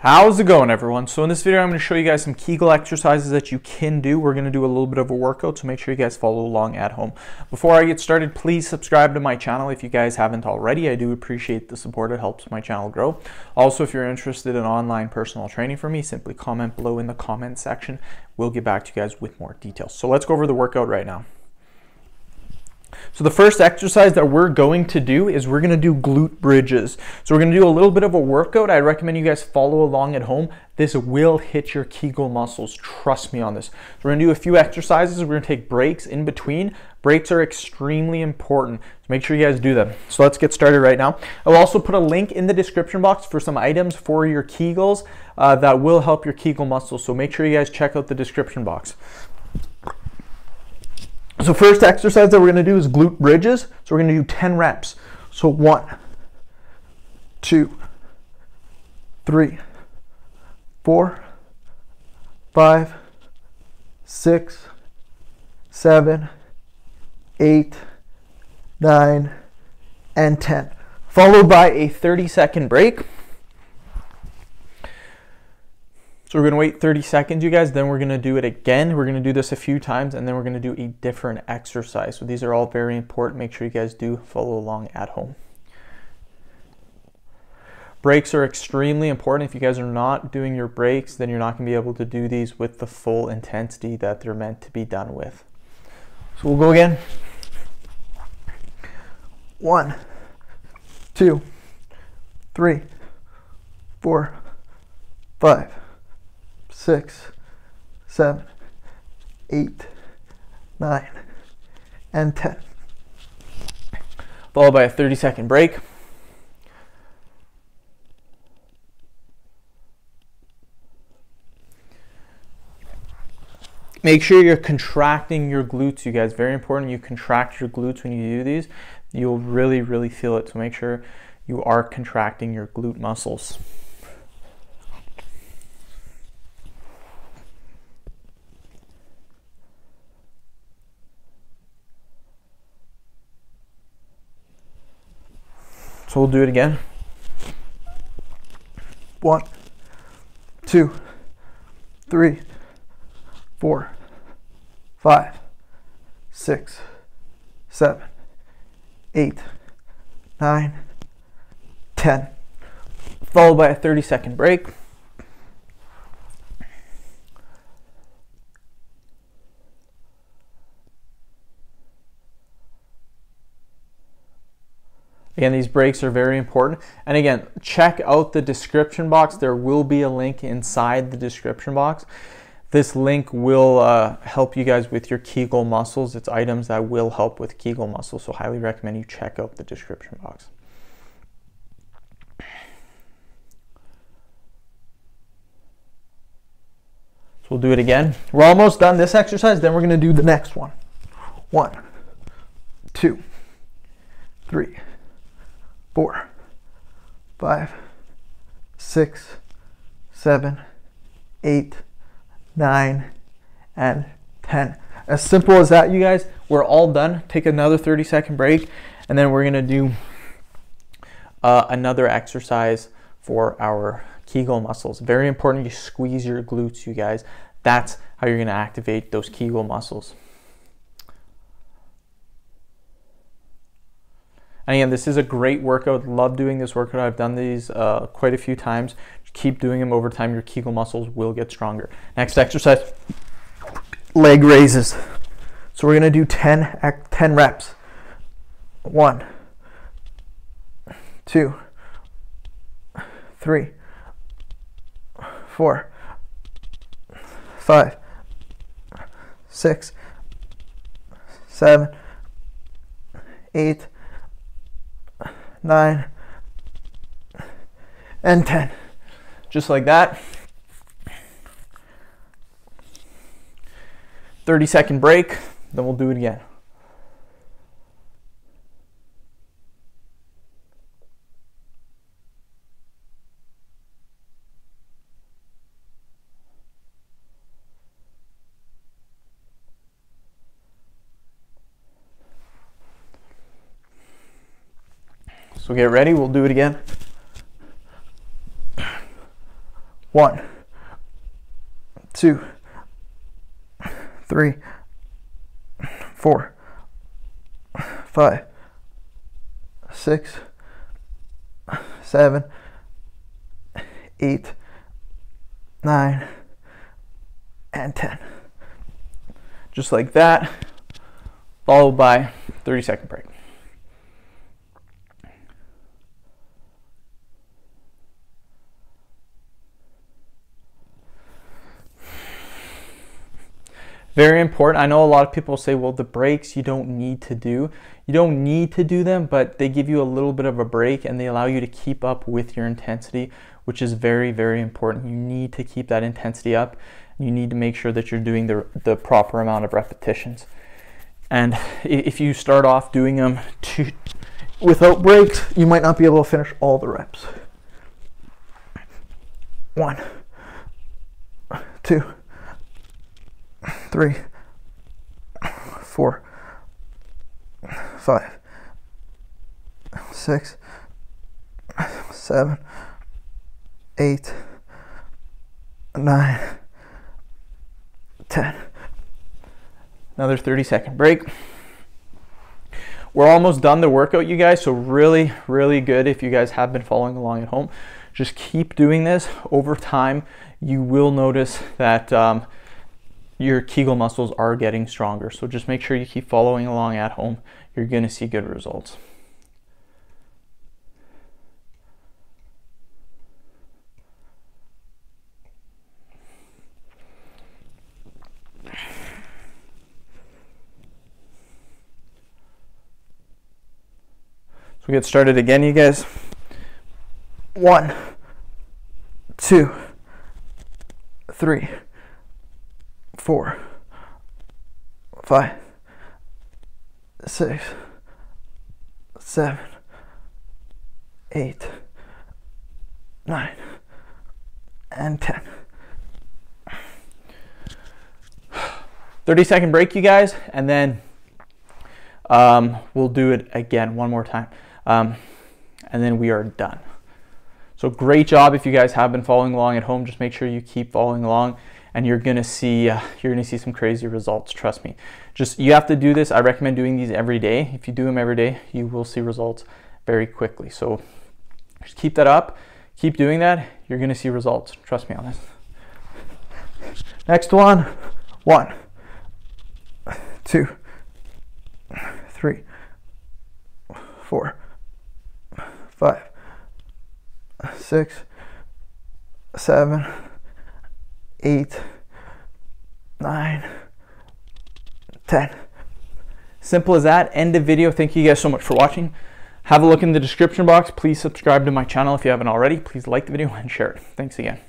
How's it going, everyone? So in this video I'm going to show you guys some Kegel exercises that you can do. We're going to do a little bit of a workout, so make sure you guys follow along at home. Before I get started, please subscribe to my channel if you guys haven't already. I do appreciate the support. It helps my channel grow. Also, if you're interested in online personal training from me, simply comment below in the comment section. We'll get back to you guys with more details. So let's go over the workout right now. So the first exercise that we're going to do is we're going to do glute bridges. So we're going to do a little bit of a workout. I recommend you guys follow along at home. This will hit your Kegel muscles. Trust me on this. So we're going to do a few exercises. We're going to take breaks in between. Breaks are extremely important. So make sure you guys do them. So let's get started right now. I'll also put a link in the description box for some items for your Kegels that will help your Kegel muscles. So make sure you guys check out the description box. So first exercise that we're going to do is glute bridges. So we're going to do 10 reps. So 1, 2, 3, 4, 5, 6, 7, 8, 9, and 10. Followed by a 30-second break. So we're going to wait 30 seconds, you guys, then we're going to do it again. We're going to do this a few times, and then we're going to do a different exercise. So these are all very important. Make sure you guys do follow along at home. Breaks are extremely important. If you guys are not doing your breaks, then you're not going to be able to do these with the full intensity that they're meant to be done with. So we'll go again. 1, 2, 3, 4, 5, 6, 7, 8, 9, and 10. Followed by a 30-second break. Make sure you're contracting your glutes, you guys. Very important. You contract your glutes when you do these. You'll really feel it. So make sure you are contracting your glute muscles. So we'll do it again. 1, 2, 3, 4, 5, 6, 7, 8, 9, 10. Followed by a 30-second break. Again, these breaks are very important. And again, check out the description box. There will be a link inside the description box. This link will help you guys with your Kegel muscles. It's items that will help with Kegel muscles. So highly recommend you check out the description box. So we'll do it again. We're almost done this exercise. Then we're going to do the next one. 1, 2, 3, 4, 5, 6, 7, 8, 9, and 10. As simple as that, you guys. We're all done. Take another 30-second break, and then we're going to do another exercise for our Kegel muscles. Very important you squeeze your glutes, you guys. That's how you're going to activate those Kegel muscles. And again, this is a great workout. Love doing this workout. I've done these quite a few times. Keep doing them over time. Your Kegel muscles will get stronger. Next exercise, leg raises. So we're going to do 10 reps. 1, 2, 3, 4, 5, 6, 7, 8, 9, and 10. Just like that. 30-second break, then we'll do it again. So get ready, we'll do it again. 1, 2, 3, 4, 5, 6, 7, 8, 9, and 10. Just like that, followed by 30-second break. Very important. I know a lot of people say, well, the breaks you don't need to do. You don't need to do them, but they give you a little bit of a break and they allow you to keep up with your intensity, which is very, very important. You need to keep that intensity up. You need to make sure that you're doing the proper amount of repetitions. And if you start off doing them without breaks, you might not be able to finish all the reps. 1, 2, 3, 4, 5, 6, 7, 8, 9, 10. Another 30-second break. We're almost done the workout, you guys, so really, really good if you guys have been following along at home. Just keep doing this. Over time, you will notice that your Kegel muscles are getting stronger. So just make sure you keep following along at home. You're going to see good results. So we get started again, you guys. 1, 2, 3, 4, 5, 6, 7, 8, 9, and 10. 30-second break, you guys, and then we'll do it again one more time, and then we are done. So great job if you guys have been following along at home. Just make sure you keep following along, and you're gonna see some crazy results. Trust me. Just you have to do this. I recommend doing these every day. If you do them every day, you will see results very quickly. So just keep that up. Keep doing that. You're gonna see results. Trust me on this. Next one. 1, 2, 3, 4, 5, 6, 7, 8, 9, 10. Simple as that. End of video. Thank you guys so much for watching. Have a look in the description box. Please subscribe to my channel if you haven't already. Please like the video and share it. Thanks again.